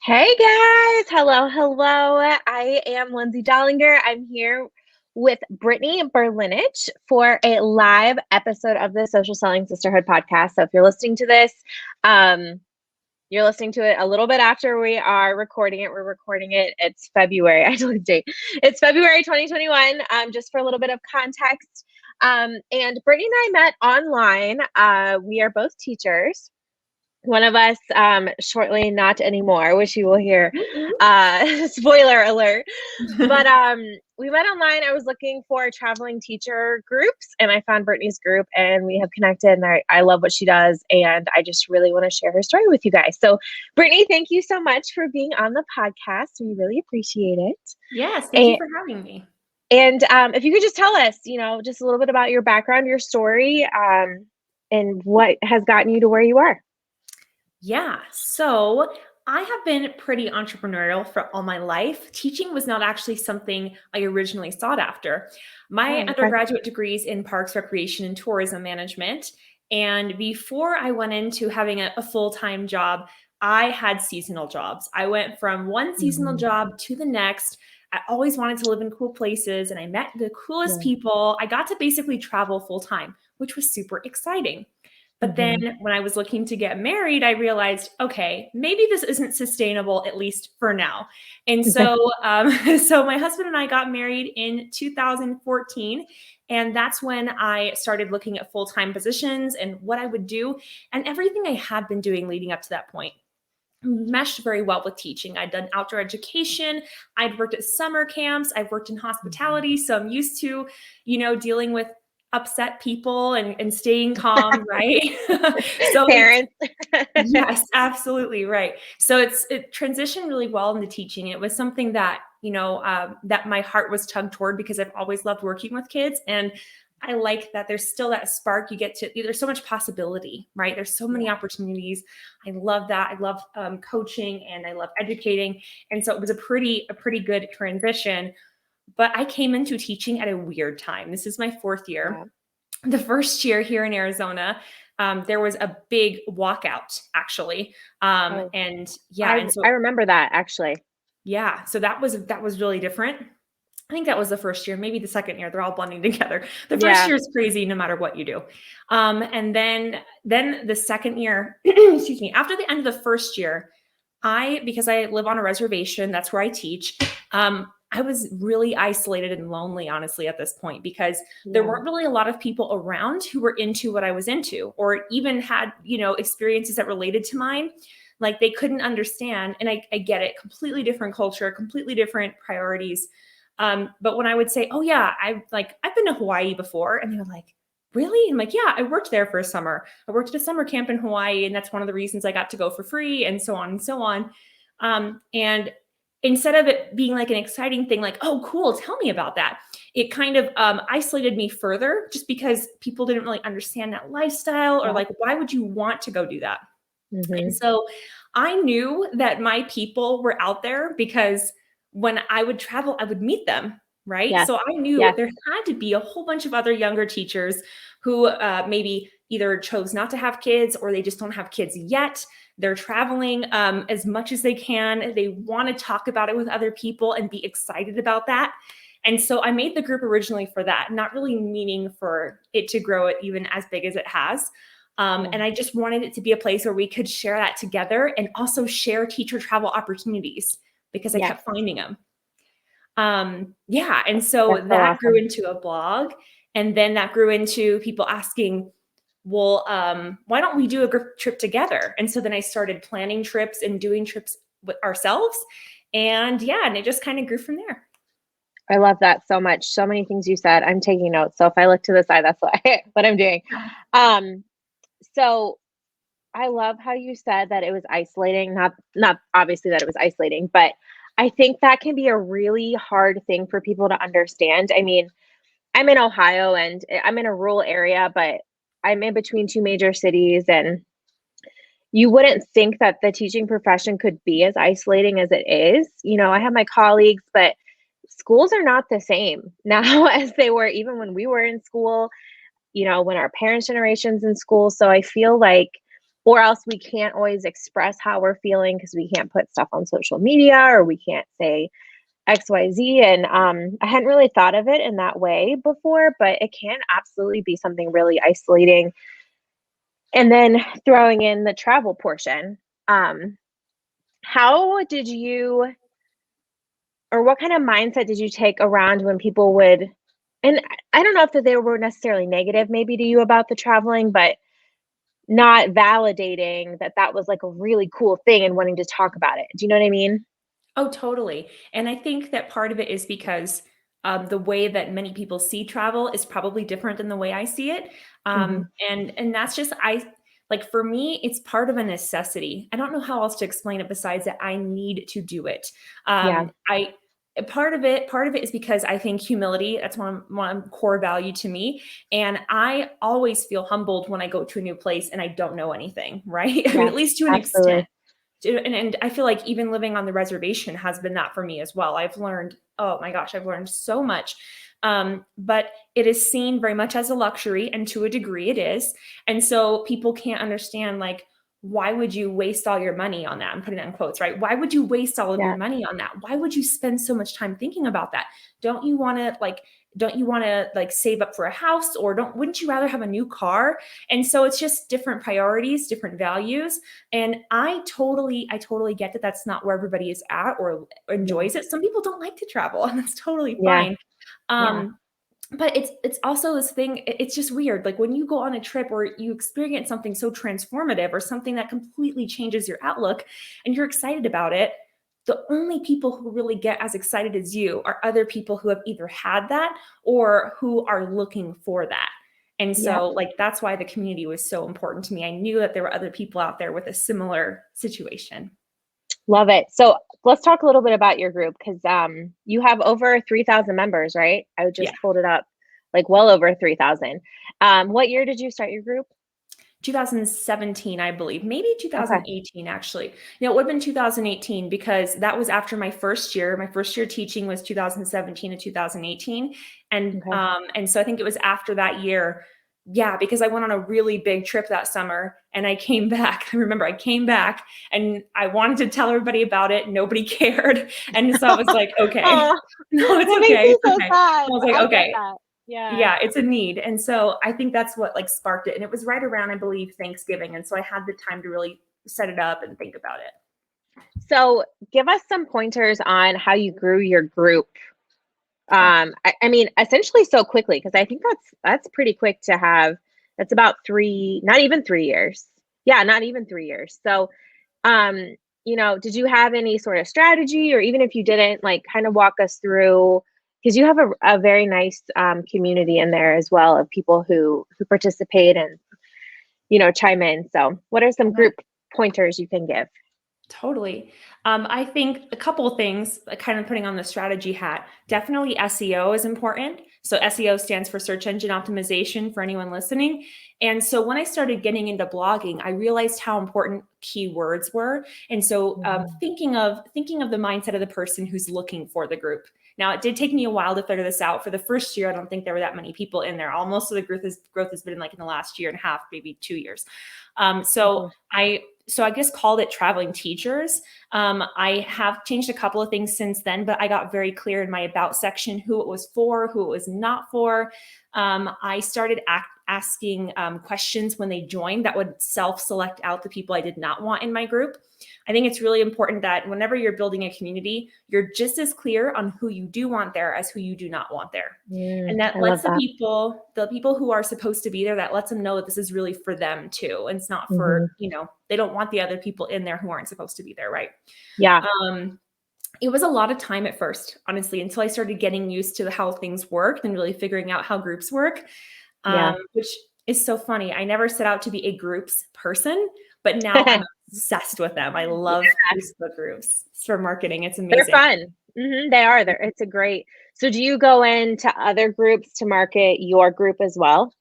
Hey guys, hello, hello. I am Lindsay Dollinger. I'm here with Brittany Verlenich for a live episode of the Social Selling Sisterhood podcast. So if you're listening to this, um, you're listening to it a little bit after we are recording it. We're recording it. It's February. I told the date. It's February 2021. Just for a little bit of context. And Brittany and I met online. We are both teachers. One of us shortly not anymore, which you will hear. Spoiler alert. But we met online. I was looking for traveling teacher groups and I found Brittany's group and we have connected, and I love what she does, and I just really want to share her story with you guys. So Brittany, thank you so much for being on the podcast. We really appreciate it. Yes, thank you for having me. And if you could just tell us, just a little bit about your background, your story, and what has gotten you to where you are. Yeah, so I have been pretty entrepreneurial for all my life. Teaching was not actually something I originally sought after. My undergraduate degree is in parks, recreation, and tourism management. And before I went into having a full-time job, I had seasonal jobs. I went from one seasonal job to the next. I always wanted to live in cool places, and I met the coolest people. I got to basically travel full-time, which was super exciting. But then when I was looking to get married, I realized, okay, maybe this isn't sustainable, at least for now. And so, so my husband and I got married in 2014. And that's when I started looking at full-time positions and what I would do. And everything I had been doing leading up to that point meshed very well with teaching. I'd done outdoor education. I'd worked at summer camps. I've worked in hospitality. So I'm used to, dealing with upset people and staying calm, right? So Parents. yes, absolutely right. So it transitioned really well into teaching. It was something that, that my heart was tugged toward because I've always loved working with kids. And I like that there's still that spark. There's so much possibility, right? There's so many opportunities. I love that. I love coaching and I love educating. And so it was a pretty good transition. But I came into teaching at a weird time. This is my fourth year. Yeah. The first year here in Arizona, there was a big walkout, actually. And so I remember that actually. Yeah. So that was really different. I think that was the first year, maybe the second year. They're all blending together. The first year is crazy no matter what you do. And then the second year, excuse me, after the end of the first year, because I live on a reservation, that's where I teach. I was really isolated and lonely, honestly, at this point, because there weren't really a lot of people around who were into what I was into, or even had, experiences that related to mine. Like they couldn't understand. And I get it, completely different culture, completely different priorities. But when I would say, oh yeah, I've been to Hawaii before. And they were like, really? I'm like, yeah, I worked there for a summer. I worked at a summer camp in Hawaii. And that's one of the reasons I got to go for free, and so on and so on. And instead of it being like an exciting thing, like, oh, cool, tell me about that, it kind of isolated me further, just because people didn't really understand that lifestyle, or like, why would you want to go do that? And so I knew that my people were out there because when I would travel, I would meet them, right? Yes. So I knew there had to be a whole bunch of other younger teachers who maybe either chose not to have kids, or they just don't have kids yet. They're traveling as much as they can. They want to talk about it with other people and be excited about that. And so I made the group originally for that, not really meaning for it to grow it even as big as it has. And I just wanted it to be a place where we could share that together, and also share teacher travel opportunities, because I kept finding them. And so that grew into a blog, and then that grew into people asking, well, why don't we do a group trip together? And so then I started planning trips and doing trips with ourselves, and it just kind of grew from there. I love that so much. So many things you said. I'm taking notes. So if I look to the side, that's what I'm doing. So I love how you said that it was isolating, not obviously that it was isolating, but I think that can be a really hard thing for people to understand. I mean, I'm in Ohio and I'm in a rural area, but I'm in between two major cities, and you wouldn't think that the teaching profession could be as isolating as it is. I have my colleagues, but schools are not the same now as they were even when we were in school, when our parents' generation's in school. So I feel like or else we can't always express how we're feeling because we can't put stuff on social media or we can't say XYZ. And I hadn't really thought of it in that way before, but it can absolutely be something really isolating. And then throwing in the travel portion, how did you, or what kind of mindset did you take around when people would, and I don't know if they were necessarily negative maybe to you about the traveling, but not validating that that was like a really cool thing and wanting to talk about it. Do you know what I mean? Oh, totally. And I think that part of it is because the way that many people see travel is probably different than the way I see it. Mhm. And that's just like for me, it's part of a necessity. I don't know how else to explain it besides that I need to do it. Yeah. I part of it is because I think humility, that's one core value to me. And I always feel humbled when I go to a new place and I don't know anything, right? I mean, Yeah. at least to an extent. Absolutely. And I feel like even living on the reservation has been that for me as well. I've learned, oh my gosh, I've learned so much. But it is seen very much as a luxury, and to a degree it is. And so people can't understand, like, why would you waste all your money on that? I'm putting that in quotes, right? Why would you waste all of Yeah. your money on that? Why would you spend so much time thinking about that? Don't you want to like save up for a house, or wouldn't you rather have a new car? And so it's just different priorities, different values. And I totally get that that's not where everybody is at or Yeah. enjoys it. Some people don't like to travel, and that's totally Yeah. fine. Yeah. But it's also this thing, it's just weird. Like when you go on a trip or you experience something so transformative or something that completely changes your outlook and you're excited about it, the only people who really get as excited as you are other people who have either had that or who are looking for that. And Yeah. so like that's why the community was so important to me. I knew that there were other people out there with a similar situation. Love it. So let's talk a little bit about your group because you have over 3,000 members, right? I Yeah. just pulled it up, like well over 3,000. What year did you start your group? 2017, I believe, maybe Okay. 2018, actually. No, it would have been 2018 because that was after my first year. My first year teaching was 2017 to 2018. Okay. And so I think it was after that year. Yeah, because I went on a really big trip that summer and I came back. I remember I came back and I wanted to tell everybody about it. Nobody cared. And so I was like, okay, Oh, no, it's that okay. makes me It's so okay. sad, I was but like, I get okay, that. Yeah. yeah, it's a need. And so I think that's what like sparked it. And it was right around, I believe, Thanksgiving. And so I had the time to really set it up and think about it. So give us some pointers on how you grew your group. Sure. I mean, essentially so quickly, because I think that's pretty quick to have. That's about three, not even 3 years. Yeah, not even 3 years. So, um, did you have any sort of strategy, or even if you didn't, like kind of walk us through, because you have a very nice community in there as well of people who participate and chime in. So, what are some Yeah. group pointers you can give? Totally. I think a couple of things, kind of putting on the strategy hat, definitely SEO is important. So SEO stands for search engine optimization for anyone listening. And so when I started getting into blogging, I realized how important keywords were. And so Mhm. thinking of the mindset of the person who's looking for the group. Now, it did take me a while to figure this out. For the first year, I don't think there were that many people in there. Almost of the growth has been like in the last year and a half, maybe 2 years. So Mhm. I guess called it traveling teachers. I have changed a couple of things since then, but I got very clear in my about section who it was for, who it was not for. I started asking questions when they joined that would self-select out the people I did not want in my group. I think it's really important that whenever you're building a community, you're just as clear on who you do want there as who you do not want there. And that I lets love that. the people who are supposed to be there, that lets them know that this is really for them too. And it's not for, Mhm. they don't want the other people in there who aren't supposed to be there, right? Yeah. Um, it was a lot of time at first, honestly, until I started getting used to how things worked and really figuring out how groups work, Yeah. which is so funny. I never set out to be a groups person, but now I'm obsessed with them. I love Facebook groups for marketing. It's They're amazing. fun. They are. It's a great. So do you go into other groups to market your group as well?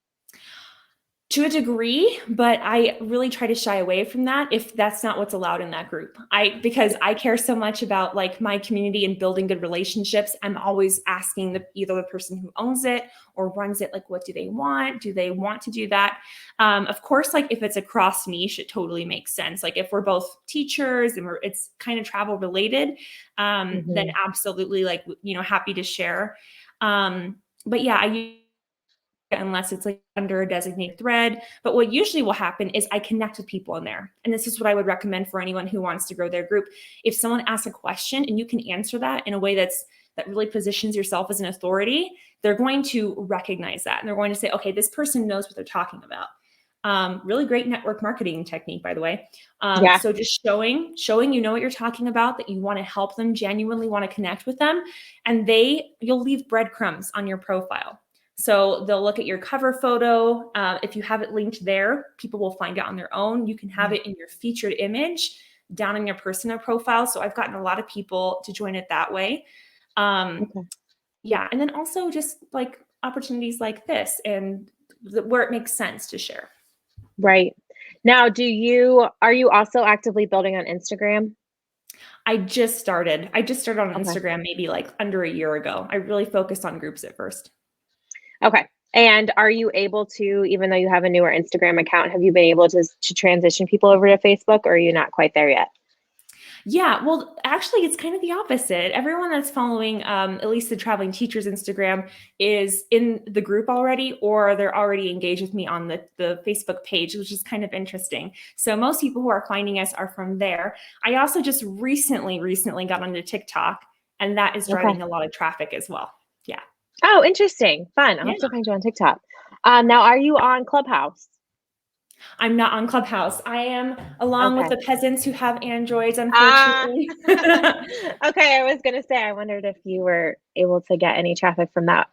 To a degree, but I really try to shy away from that if that's not what's allowed in that group. Because I care so much about like my community and building good relationships, I'm always asking either the person who owns it or runs it, like, what do they want? Do they want to do that? Of course, like if it's a cross niche, it totally makes sense. Like if we're both teachers and it's kind of travel related, then absolutely, like, happy to share. But yeah, unless it's like under a designated thread. But what usually will happen is I connect with people in there. And this is what I would recommend for anyone who wants to grow their group. If someone asks a question and you can answer that in a way that really positions yourself as an authority, they're going to recognize that. And they're going to say, okay, this person knows what they're talking about. Really great network marketing technique, by the way. So just showing you know what you're talking about, that you want to help them, genuinely want to connect with them. And you'll leave breadcrumbs on your profile. So they'll look at your cover photo. If you have it linked there, people will find it on their own. You can have it in your featured image down in your personal profile. So I've gotten a lot of people to join it that way. Yeah. And then also just like opportunities like this and where it makes sense to share. Right. Now, are you also actively building on Instagram? I just started on Instagram maybe like under a year ago. I really focused on groups at first. Okay. And are you able to, even though you have a newer Instagram account, have you been able to transition people over to Facebook, or are you not quite there yet? Yeah, well, actually, it's kind of the opposite. Everyone that's following, at least the Traveling Teachers Instagram, is in the group already, or they're already engaged with me on the Facebook page, which is kind of interesting. So most people who are finding us are from there. I also just recently got onto TikTok, and that is driving a lot of traffic as well. Yeah. Oh, interesting. Fun. I'll have to find you on TikTok. Now, are you on Clubhouse? I'm not on Clubhouse. I am along with the peasants who have Androids, unfortunately. Okay, I was going to say, I wondered if you were able to get any traffic from that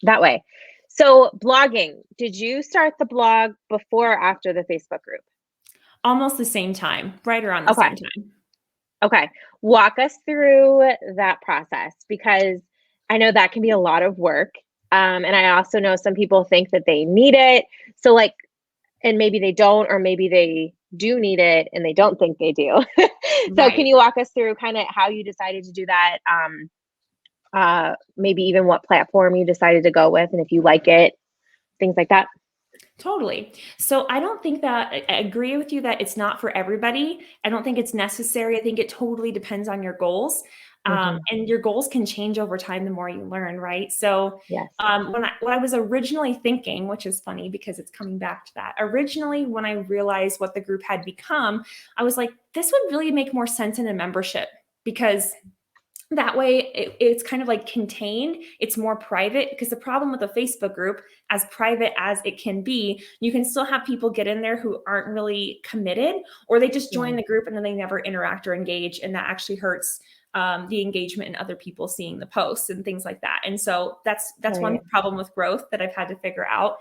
way. So blogging, did you start the blog before or after the Facebook group? Almost the same time, right around the same time. Okay. Walk us through that process, because I know that can be a lot of work. And I also know some people think that they need it. So like, and maybe they don't, or maybe they do need it and they don't think they do. So can you walk us through kind of how you decided to do that? Maybe even what platform you decided to go with, and if you like it, things like that. Totally. So I don't think that I agree with you that it's not for everybody. I don't think it's necessary. I think it totally depends on your goals. And your goals can change over time the more you learn, right? So what I was originally thinking, which is funny because it's coming back to that, originally when I realized what the group had become, I was like, this would really make more sense in a membership, because that way it's kind of like contained, it's more private. Because the problem with a Facebook group, as private as it can be, you can still have people get in there who aren't really committed, or they just join the group and then they never interact or engage, and that actually hurts the engagement and other people seeing the posts and things like that. And so that's one problem with growth that I've had to figure out.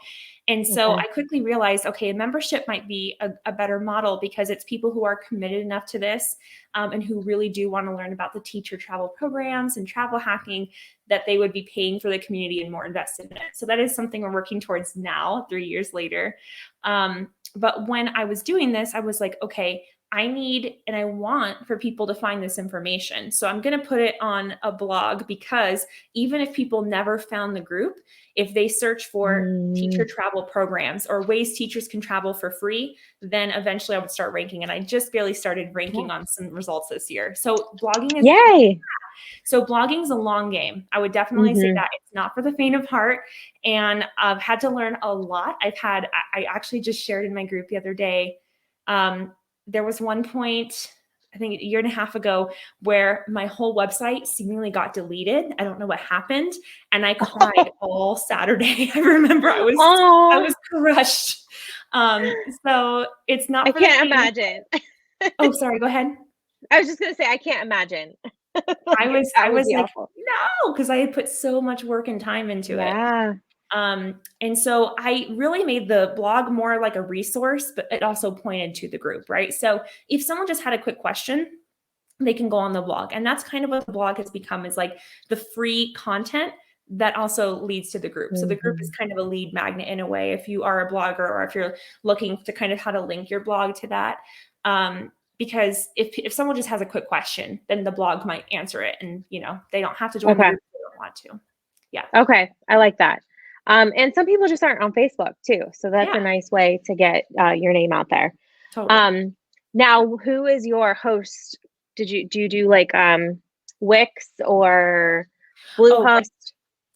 And so I quickly realized, okay, a membership might be a better model, because it's people who are committed enough to this and who really do want to learn about the teacher travel programs and travel hacking, that they would be paying for the community and more invested in it. So that is something we're working towards now, 3 years later. But when I was doing this, I was like, okay, I need and I want for people to find this information. So I'm going to put it on a blog, because even if people never found the group, if they search for teacher travel programs or ways teachers can travel for free, then eventually I would start ranking. And I just barely started ranking on some results this year. So blogging is a long game. I would definitely say that it's not for the faint of heart. And I've had to learn a lot. I actually just shared in my group the other day, there was one point, I think a year and a half ago, where my whole website seemingly got deleted. I don't know what happened. And I cried all Saturday. I remember I was crushed. So it's not. I can't imagine. Oh, sorry. Go ahead. I was just going to say, I can't imagine. I was like, no, because I had put so much work and time into it. And so I really made the blog more like a resource, but it also pointed to the group, right? So if someone just had a quick question, they can go on the blog. And that's kind of what the blog has become, is like the free content that also leads to the group. So the group is kind of a lead magnet in a way, if you are a blogger or if you're looking to kind of how to link your blog to that. Because if someone just has a quick question, then the blog might answer it, and they don't have to join the group if they don't want to. Yeah. Okay. I like that. And some people just aren't on Facebook too. So that's a nice way to get your name out there. Totally. Now, who is your host? Do you do like Wix or Bluehost?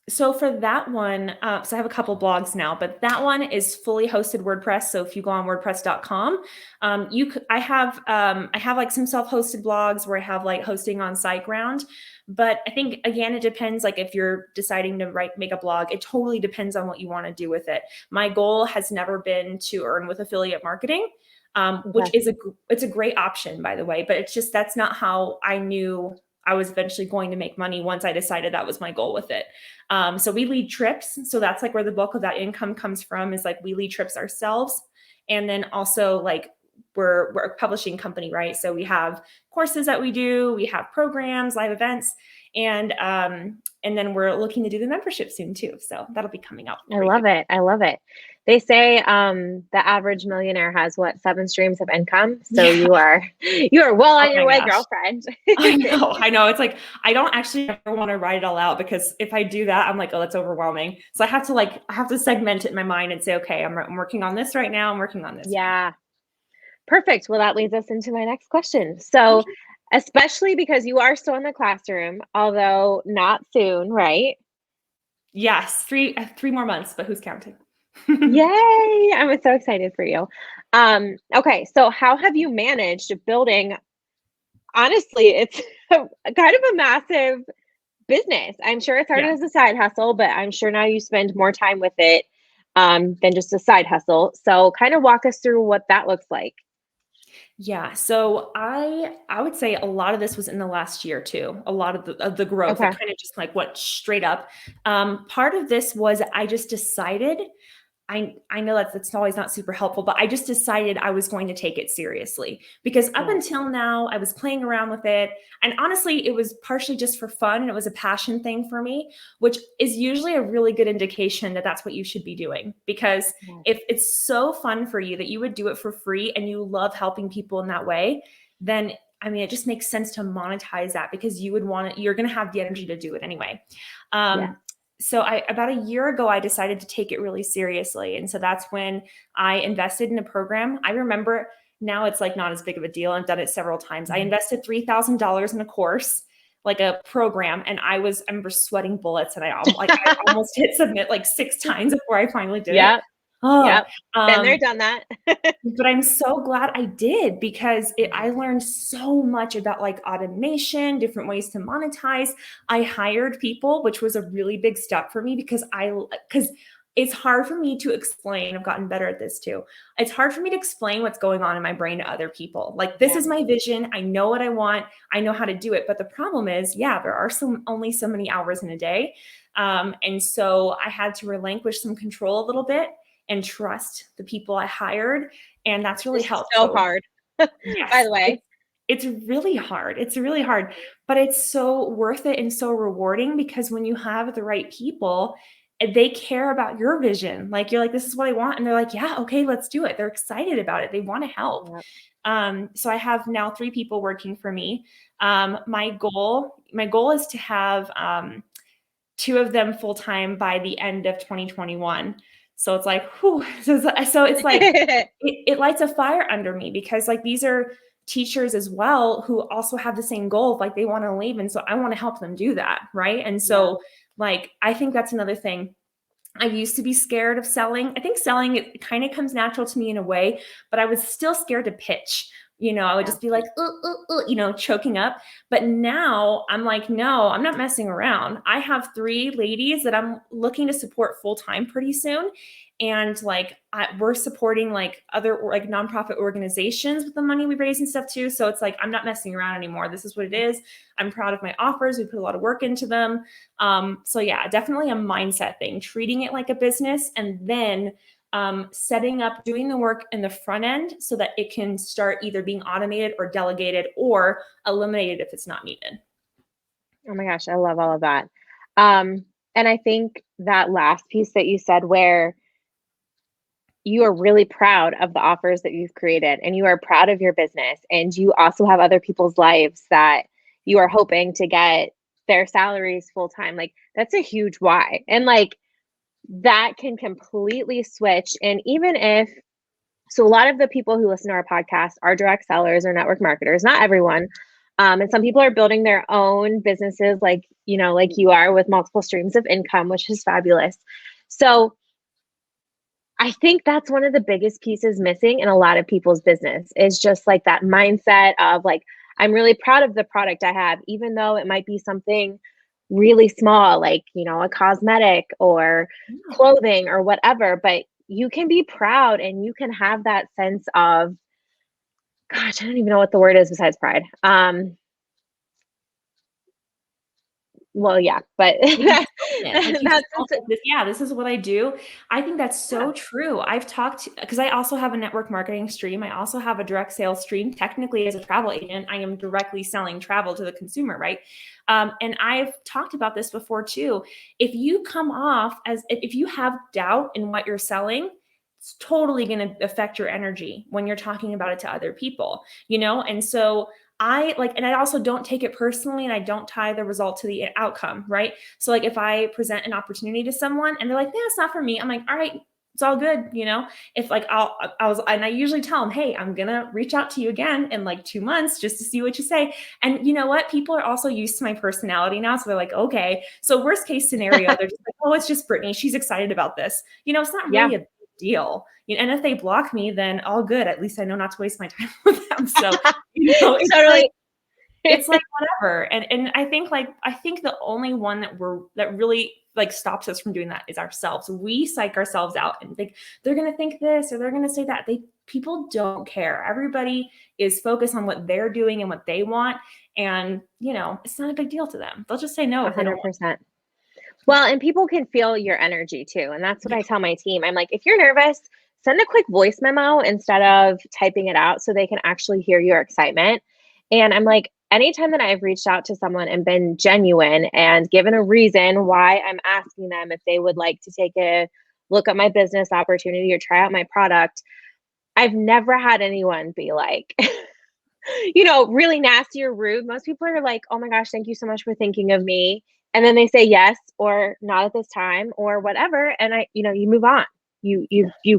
So for that one, so I have a couple blogs now, but that one is fully hosted WordPress. So if you go on WordPress.com, I have like some self-hosted blogs where I have like hosting on SiteGround. But I think again, it depends. Like if you're deciding to make a blog, it totally depends on what you want to do with it. My goal has never been to earn with affiliate marketing, which is it's a great option, by the way. But it's just that's not how I knew I was eventually going to make money once I decided that was my goal with it. So we lead trips. So that's like where the bulk of that income comes from, is like we lead trips ourselves. And then also like we're a publishing company, right? So we have courses that we do, we have programs, live events, and then we're looking to do the membership soon too. So that'll be coming out. I love it. I love it. They say the average millionaire has 7 streams of income. So you are well on your way, girlfriend. I know. It's like I don't actually ever want to write it all out, because if I do that, I'm like, oh, that's overwhelming. So I have to segment it in my mind and say, okay, I'm working on this right now. I'm working on this. Yeah. Perfect. Well, that leads us into my next question. So, especially because you are still in the classroom, although not soon, right? Yes, 3 more months, but who's counting? Yay! I'm so excited for you. Okay, so how have you managed building? Honestly, it's kind of a massive business. I'm sure it started as a side hustle, but I'm sure now you spend more time with it than just a side hustle. So, kind of walk us through what that looks like. Yeah. So I would say a lot of this was in the last year too. A lot of the growth, it kind of just like went straight up. Part of this was I just decided, I know that's always not super helpful, but I just decided I was going to take it seriously, because up until now I was playing around with it. And honestly, it was partially just for fun, and it was a passion thing for me, which is usually a really good indication that that's what you should be doing. Because if it's so fun for you that you would do it for free and you love helping people in that way, then I mean, it just makes sense to monetize that, because you would want it, you're going to have the energy to do it anyway. So about a year ago, I decided to take it really seriously. And so that's when I invested in a program. I remember now it's like not as big of a deal. I've done it several times. I invested $3,000 in a course, like a program. And I remember sweating bullets, and I almost hit submit like 6 times before I finally did it. Been there, done that. But I'm so glad I did, because I learned so much about like automation, different ways to monetize. I hired people, which was a really big step for me, because it's hard for me to explain. I've gotten better at this too. It's hard for me to explain what's going on in my brain to other people. Like, this is my vision. I know what I want. I know how to do it. But the problem is, there are only so many hours in a day. And so I had to relinquish some control a little bit and trust the people I hired. And that's really helped. So hard. By the way. It's really hard. It's really hard, but it's so worth it and so rewarding, because when you have the right people, they care about your vision. Like, you're like, this is what I want. And they're like, yeah, okay, let's do it. They're excited about it. They want to help. So I have now 3 people working for me. My goal is to have 2 of them full-time by the end of 2021. So it's like, whew. So it's like, it lights a fire under me, because like, these are teachers as well who also have the same goal of like, they want to leave. And so I want to help them do that. Right. And so like, I think that's another thing. I used to be scared of selling. I think selling, it kind of comes natural to me in a way, but I was still scared to pitch. I would just be like, choking up. But now I'm like, no, I'm not messing around. I have 3 ladies that I'm looking to support full-time pretty soon. And like, we're supporting like other like nonprofit organizations with the money we raise and stuff too. So it's like, I'm not messing around anymore. This is what it is. I'm proud of my offers. We put a lot of work into them. So yeah, definitely a mindset thing, treating it like a business, and then setting up, doing the work in the front end so that it can start either being automated or delegated or eliminated if it's not needed. Oh my gosh, I love all of that. And I think that last piece that you said, where you are really proud of the offers that you've created and you are proud of your business, and you also have other people's lives that you are hoping to get their salaries full time. Like, that's a huge why. And like, that can completely switch. And even if, so a lot of the people who listen to our podcast are direct sellers or network marketers, not everyone. And some people are building their own businesses, like, you know, like you are, with multiple streams of income, which is fabulous. So I think that's one of the biggest pieces missing in a lot of people's business, is just like that mindset of like, I'm really proud of the product I have, even though it might be something really small, like, you know, a cosmetic or clothing or whatever, but you can be proud and you can have that sense of, gosh, I don't even know what the word is besides pride. Well, yeah, but Like that's this is what I do. I think that's so true. I've talked, because I also have a network marketing stream. I also have a direct sales stream. Technically, as a travel agent, I am directly selling travel to the consumer, right? And I've talked about this before too. If you come off as, if you have doubt in what you're selling, it's totally going to affect your energy when you're talking about it to other people, you know? And so I like, and I also don't take it personally, and I don't tie the result to the outcome, right? So like, if I present an opportunity to someone and they're like, yeah, it's not for me, I'm like, all right, it's all good, you know? If like, and I usually tell them, hey, I'm gonna reach out to you again in like 2 months just to see what you say. And you know what? People are also used to my personality now. So they're like, okay. So worst case scenario, they're just like, oh, it's just Brittany. She's excited about this. You know, it's not really a big deal. And if they block me, then all good. At least I know not to waste my time with them. So, you know, it's totally. like, it's like whatever. And I think the only one that really like stops us from doing that is ourselves. We psych ourselves out and think they're going to think this or they're going to say that. People don't care. Everybody is focused on what they're doing and what they want. And, you know, it's not a big deal to them. They'll just say no if they don't want. 100%. Well, and people can feel your energy too. And that's what I tell my team. I'm like, if you're nervous, send a quick voice memo instead of typing it out so they can actually hear your excitement. And I'm like, anytime that I've reached out to someone and been genuine and given a reason why I'm asking them if they would like to take a look at my business opportunity or try out my product, I've never had anyone be like, you know, really nasty or rude. Most people are like, oh my gosh, thank you so much for thinking of me. And then they say yes or not at this time or whatever. And you move on. You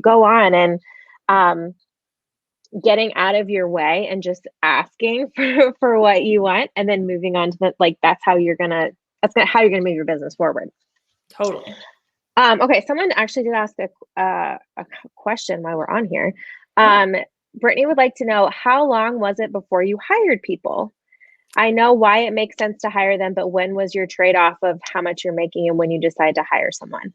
go on, and getting out of your way and just asking for what you want, and then moving on to the, like, that's how you're gonna move your business forward. Totally. Okay. Someone actually did ask a question while we're on here. Brittany would like to know, how long was it before you hired people? I know why it makes sense to hire them, but when was your trade-off of how much you're making and when you decide to hire someone?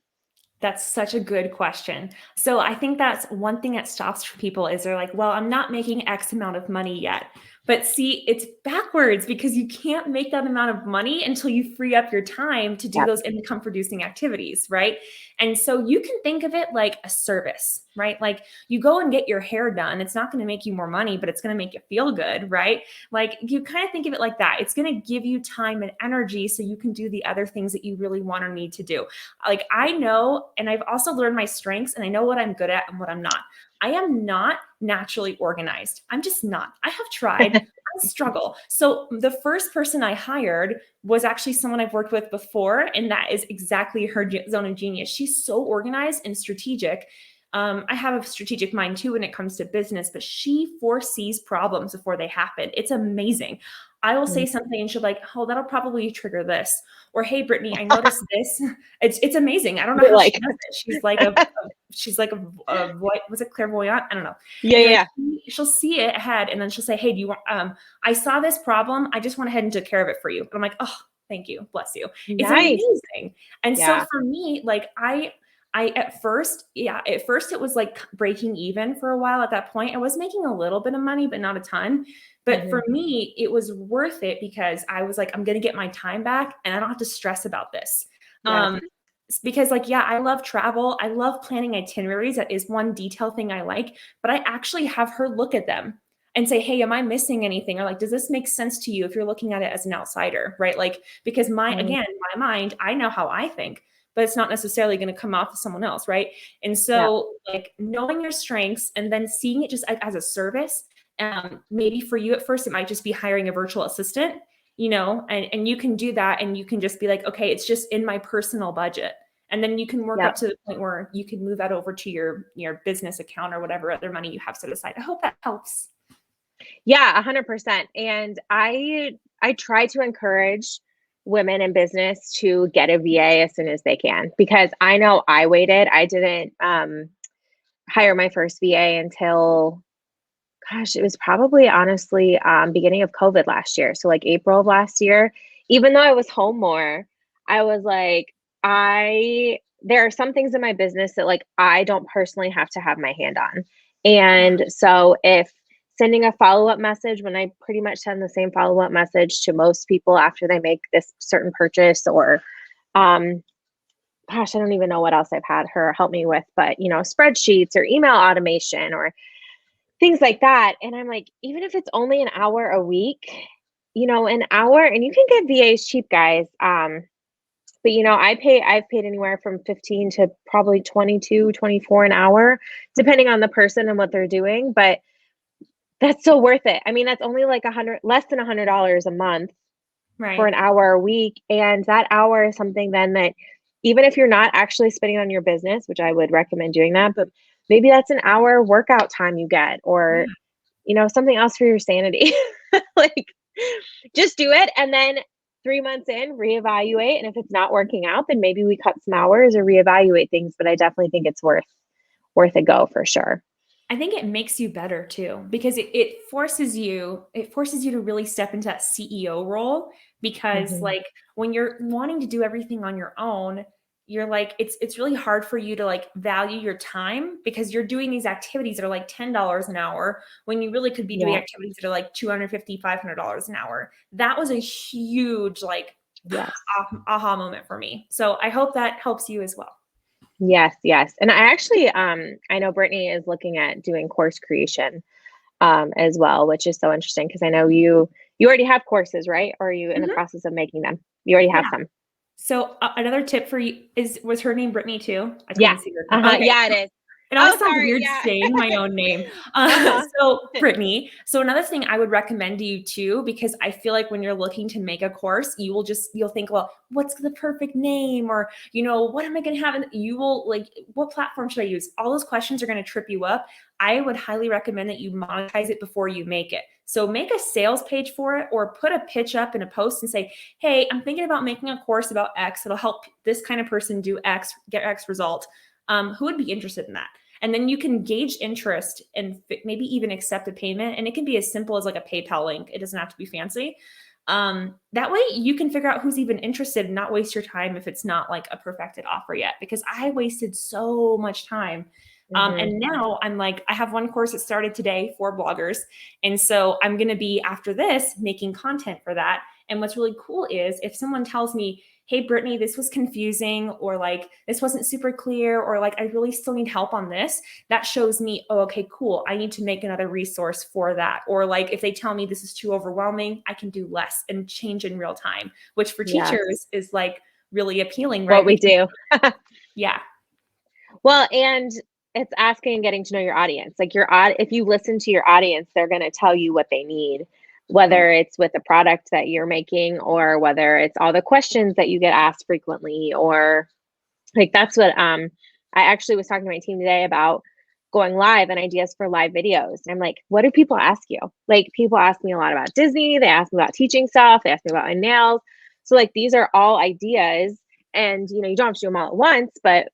That's such a good question. So I think that's one thing that stops people is they're like, well, I'm not making X amount of money yet. But see, it's backwards, because you can't make that amount of money until you free up your time to do those income producing activities, right? And so you can think of it like a service, right? Like you go and get your hair done. It's not going to make you more money, but it's going to make you feel good, right? Like you kind of think of it like that. It's going to give you time and energy so you can do the other things that you really want or need to do. Like I know, and I've also learned my strengths, and I know what I'm good at and what I'm not. I am not naturally organized. I'm just not. I have tried. I struggle. So the first person I hired was actually someone I've worked with before, and that is exactly her zone of genius. She's so organized and strategic. I have a strategic mind too when it comes to business, but she foresees problems before they happen. It's amazing. I will say something and she'll be like, oh, that'll probably trigger this. Or, hey, Brittany, I noticed this. It's amazing. I don't know how she does it. She's like a was it clairvoyant? I don't know. Yeah. She'll see it ahead, and then she'll say, hey, do you want, I saw this problem. I just went ahead and took care of it for you. And I'm like, oh, thank you. Bless you. It's amazing. And so for me, like I at first it was like breaking even for a while. At that point, I was making a little bit of money, but not a ton. But for me, it was worth it because I was like, I'm going to get my time back and I don't have to stress about this. Because like, I love travel. I love planning itineraries. That is one detail thing I like, but I actually have her look at them and say, hey, am I missing anything? Or like, does this make sense to you if you're looking at it as an outsider, right? Like, because again, my mind, I know how I think, but it's not necessarily going to come off of someone else, right? And so like knowing your strengths and then seeing it just as a service. Maybe for you at first, it might just be hiring a virtual assistant, and you can do that, and you can just be like, okay, it's just in my personal budget. And then you can work up to the point where you can move that over to your business account or whatever other money you have set aside. I hope that helps. Yeah, 100%. And I try to encourage women in business to get a VA as soon as they can, because I know I waited. I didn't hire my first VA until, gosh, it was probably honestly beginning of COVID last year. So like April of last year, even though I was home more, I was like, there are some things in my business that like I don't personally have to have my hand on. And so if sending a follow-up message, when I pretty much send the same follow-up message to most people after they make this certain purchase, or gosh, I don't even know what else I've had her help me with, but spreadsheets or email automation or things like that. And I'm like, even if it's only an hour a week, an hour, and you can get VAs cheap, guys. But I've paid anywhere from 15 to probably 22, 24 an hour, depending on the person and what they're doing. But that's so worth it. I mean, that's only like less than $100 a month for an hour a week. And that hour is something then that even if you're not actually spending on your business, which I would recommend doing that, but maybe that's an hour workout time you get, or, something else for your sanity. Like, just do it. And then 3 months in, reevaluate. And if it's not working out, then maybe we cut some hours or reevaluate things. But I definitely think it's worth a go for sure. I think it makes you better too, because it forces you to really step into that CEO role, because like when you're wanting to do everything on your own, you're like, it's really hard for you to like value your time, because you're doing these activities that are like $10 an hour when you really could be doing activities that are like $250, $500 an hour. That was a huge like aha moment for me. So I hope that helps you as well. Yes. And I actually, I know Brittany is looking at doing course creation as well, which is so interesting, because I know you already have courses, right? Or are you in the process of making them? You already have some. So another tip for you was her name Brittany too? I couldn't see her. Okay. Yeah, it is. It always sounds weird saying my own name. So Brittany, so another thing I would recommend to you too, because I feel like when you're looking to make a course, you'll think, well, what's the perfect name? Or, what am I going to have? And you will like, what platform should I use? All those questions are going to trip you up. I would highly recommend that you monetize it before you make it. So make a sales page for it, or put a pitch up in a post and say, hey, I'm thinking about making a course about X. It'll help this kind of person do X, get X result. Who would be interested in that? And then you can gauge interest and maybe even accept a payment. And it can be as simple as like a PayPal link. It doesn't have to be fancy. That way you can figure out who's even interested and not waste your time if it's not like a perfected offer yet, because I wasted so much time. And now I'm like, I have one course that started today for bloggers. And so I'm going to be, after this, making content for that. And what's really cool is if someone tells me, hey, Brittany, this was confusing, or like, this wasn't super clear, or like, I really still need help on this, that shows me, oh, okay, cool. I need to make another resource for that. Or like, if they tell me this is too overwhelming, I can do less and change in real time, which for teachers is like really appealing, right? What we do. Yeah. Well, and it's asking and getting to know your audience. Like if you listen to your audience, they're going to tell you what they need, whether it's with the product that you're making, or whether it's all the questions that you get asked frequently, or like, that's what, I actually was talking to my team today about going live and ideas for live videos. And I'm like, what do people ask you? Like, people ask me a lot about Disney. They ask me about teaching stuff. They ask me about my nails. So like, these are all ideas, and, you don't have to do them all at once, but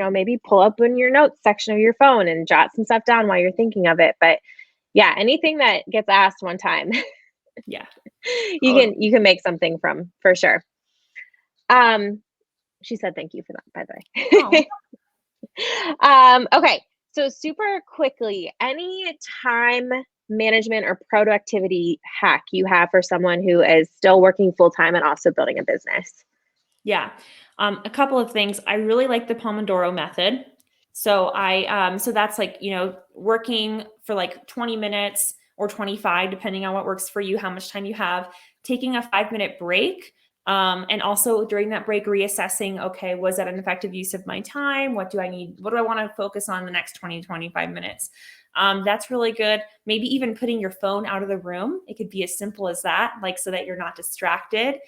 maybe pull up in your notes section of your phone and jot some stuff down while you're thinking of it. But yeah, anything that gets asked one time, you can make something from, for sure. She said thank you for that, by the way. Okay, so super quickly, any time management or productivity hack you have for someone who is still working full-time and also building a business? Yeah. A couple of things. I really like the Pomodoro method. So so that's like, working for like 20 minutes or 25, depending on what works for you, how much time you have, taking a 5-minute break. And also during that break, reassessing, okay, was that an effective use of my time? What do I need? What do I want to focus on the next 20, 25 minutes? That's really good. Maybe even putting your phone out of the room. It could be as simple as that, like so that you're not distracted.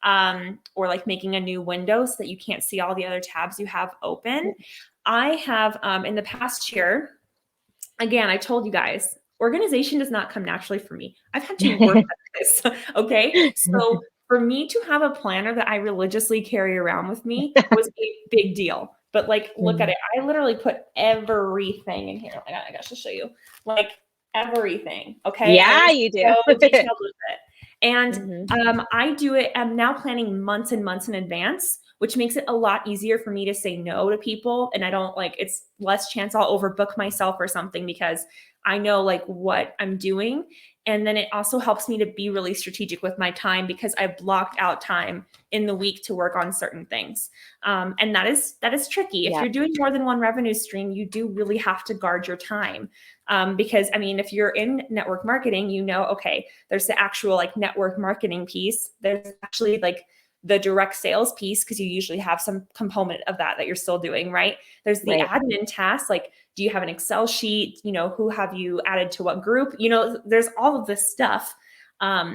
Or like making a new window so that you can't see all the other tabs you have open. I have, in the past year, again, I told you guys, organization does not come naturally for me. I've had to work at this. Okay. So for me to have a planner that I religiously carry around with me was a big deal. But like, look at it. I literally put everything in here. I got to show you, like everything. Okay. Yeah, you do. So detailed with it. And I do it. I'm now planning months and months in advance, which makes it a lot easier for me to say no to people. And I don't it's less chance I'll overbook myself or something because I know like what I'm doing. And then it also helps me to be really strategic with my time because I blocked out time in the week to work on certain things. And that is tricky. If you're doing more than one revenue stream, you do really have to guard your time. Because I mean, if you're in network marketing, okay, there's the actual like network marketing piece. There's actually like the direct sales piece, because you usually have some component of that you're still doing, right? There's the admin tasks, like, do you have an Excel sheet? Who have you added to what group? There's all of this stuff.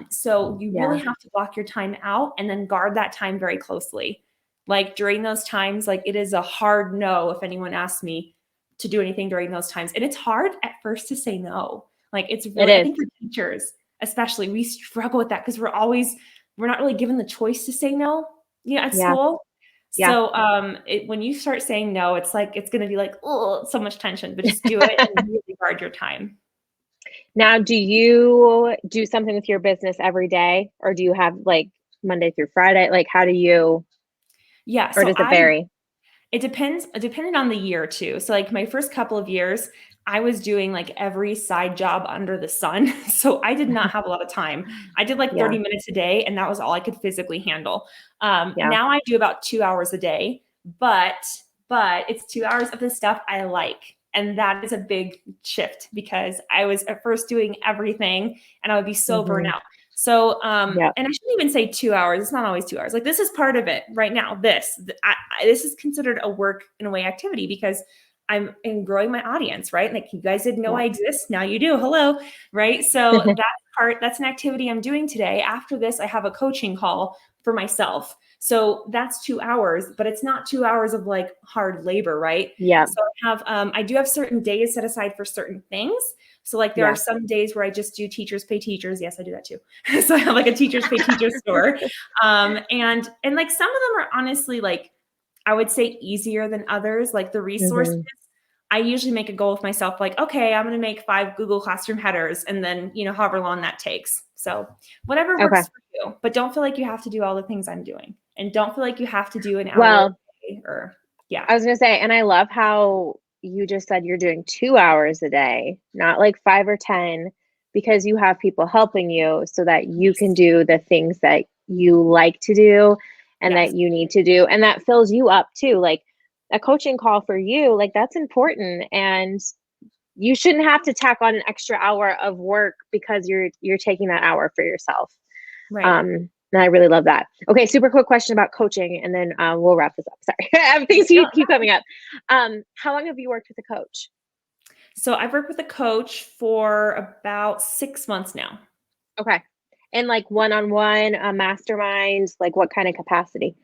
So you really have to block your time out and then guard that time very closely. Like during those times, like it is a hard no if anyone asks me to do anything during those times. And it's hard at first to say no. Like it's really, I think for teachers, especially, we struggle with that because we're not really given the choice to say no, at school. Yeah. So when you start saying no, it's like, it's going to be like, oh, so much tension, but just do it and really guard your time. Now, do you do something with your business every day, or do you have like Monday through Friday? Like, how do you? Yeah. Or does it vary? It depended on the year too. So like my first couple of years, I was doing like every side job under the sun. So I did not have a lot of time. I did like 30 minutes a day, and that was all I could physically handle. Now I do about 2 hours a day, but it's 2 hours of the stuff I like. And that is a big shift because I was at first doing everything and I would be so burnt out. So, and I shouldn't even say 2 hours. It's not always 2 hours. Like this is part of it right now. This is considered a work in a way activity because I'm growing my audience, right? Like you guys didn't know I exist. Now you do. Hello. Right. So that's an activity I'm doing today. After this, I have a coaching call for myself. So that's 2 hours, but it's not 2 hours of like hard labor, right? Yeah. So I do have certain days set aside for certain things. So like there are some days where I just do teachers pay teachers. Yes, I do that too. So I have like a teachers pay teachers store. And like some of them are honestly like, I would say easier than others. Like the resources, I usually make a goal with myself, like, okay, I'm going to make 5 Google Classroom headers and then, however long that takes. So whatever works for you, but don't feel like you have to do all the things I'm doing, and don't feel like you have to do an hour a day or I was going to say, and I love how you just said you're doing 2 hours a day, not like 5 or 10, because you have people helping you so that you can do the things that you like to do and that you need to do. And that fills you up too. Like a coaching call for you, like that's important. And you shouldn't have to tack on an extra hour of work because you're taking that hour for yourself. Right. And I really love that. Okay, super quick question about coaching, and then we'll wrap this up. Sorry, things keep coming up. How long have you worked with a coach? So I've worked with a coach for about 6 months now. Okay. And like one-on-one, a mastermind, like what kind of capacity?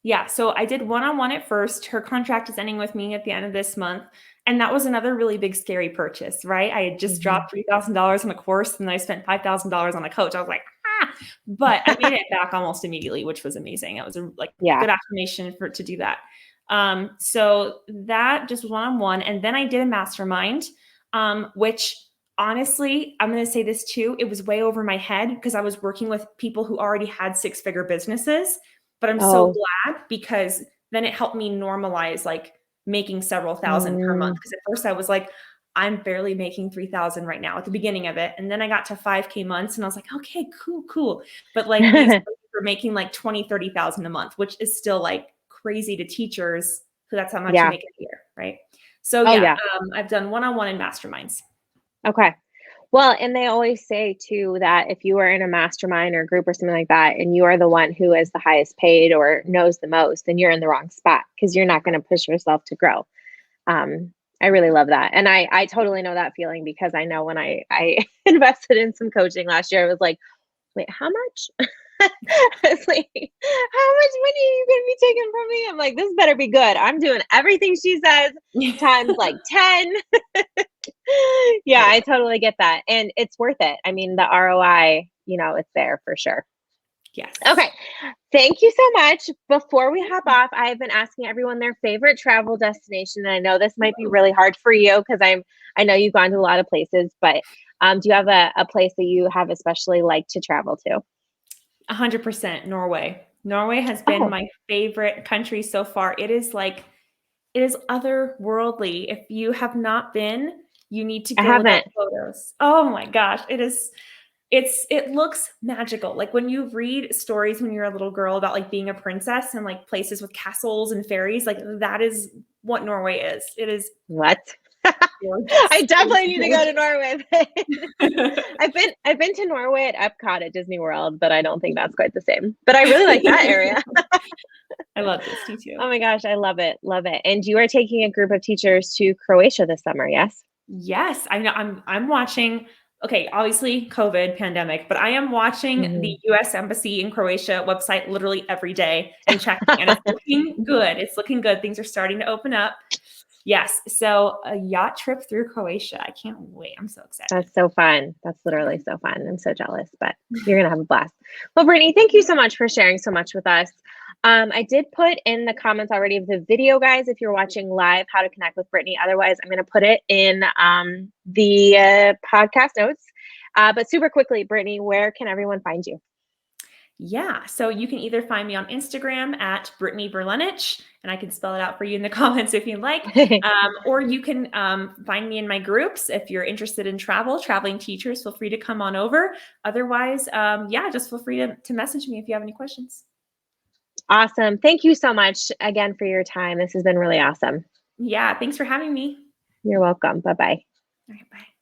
Yeah. So I did one-on-one at first. Her contract is ending with me at the end of this month. And that was another really big, scary purchase, right? I had just dropped $3,000 on a course and I spent $5,000 on a coach. I was like, but I made it back almost immediately, which was amazing. It was a good affirmation to do that. So that just was one-on-one. And then I did a mastermind, which honestly, I'm going to say this too. It was way over my head because I was working with people who already had 6-figure businesses, but I'm so glad because then it helped me normalize like making several thousand per month. Because at first I was like, I'm barely making 3,000 right now at the beginning of it. And then I got to 5K months and I was like, okay, cool. But like these were making like 20, 30,000 a month, which is still like crazy to teachers. So that's how much you make a year. Right. So Oh, yeah, yeah. I've done one-on-one and masterminds. Okay. Well, and they always say too that if you are in a mastermind or group or something like that, and you are the one who is the highest paid or knows the most, then you're in the wrong spot because you're not going to push yourself to grow. I really love that. And I totally know that feeling because I know when I invested in some coaching last year, I was like, wait, how much? I was like, how much money are you going to be taking from me? I'm like, this better be good. I'm doing everything she says times like 10. Yeah, I totally get that. And it's worth it. I mean, the ROI, it's there for sure. Yes. Okay. Thank you so much. Before we hop off, I have been asking everyone their favorite travel destination. And I know this might be really hard for you because I know you've gone to a lot of places, but do you have a place that you have especially liked to travel to? 100% Norway. Norway has been my favorite country so far. It is otherworldly. If you have not been, you need to go look at photos. Oh my gosh. It looks magical. Like when you read stories when you're a little girl about like being a princess and like places with castles and fairies, like that is what Norway is. It is what? I definitely need to go to Norway. I've been to Norway at Epcot at Disney World, but I don't think that's quite the same. But I really like that area. I love Disney too. Oh my gosh, I love it. Love it. And you are taking a group of teachers to Croatia this summer, yes? Yes. I know I'm watching. Okay, obviously COVID pandemic, but I am watching the US Embassy in Croatia website literally every day and checking, and it's looking good. It's looking good. Things are starting to open up. Yes. So a yacht trip through Croatia. I can't wait. I'm so excited. That's so fun. That's literally so fun. I'm so jealous, but you're going to have a blast. Well, Brittany, thank you so much for sharing so much with us. I did put in the comments already of the video, guys, if you're watching live, how to connect with Brittany. Otherwise, I'm going to put it in the podcast notes. But super quickly, Brittany, where can everyone find you? Yeah. So you can either find me on Instagram at Brittany Verlenich, and I can spell it out for you in the comments if you'd like. Or you can find me in my groups. If you're interested in traveling teachers, feel free to come on over. Otherwise, just feel free to message me if you have any questions. Awesome. Thank you so much again for your time. This has been really awesome. Yeah. Thanks for having me. You're welcome. Bye-bye. All right. Bye.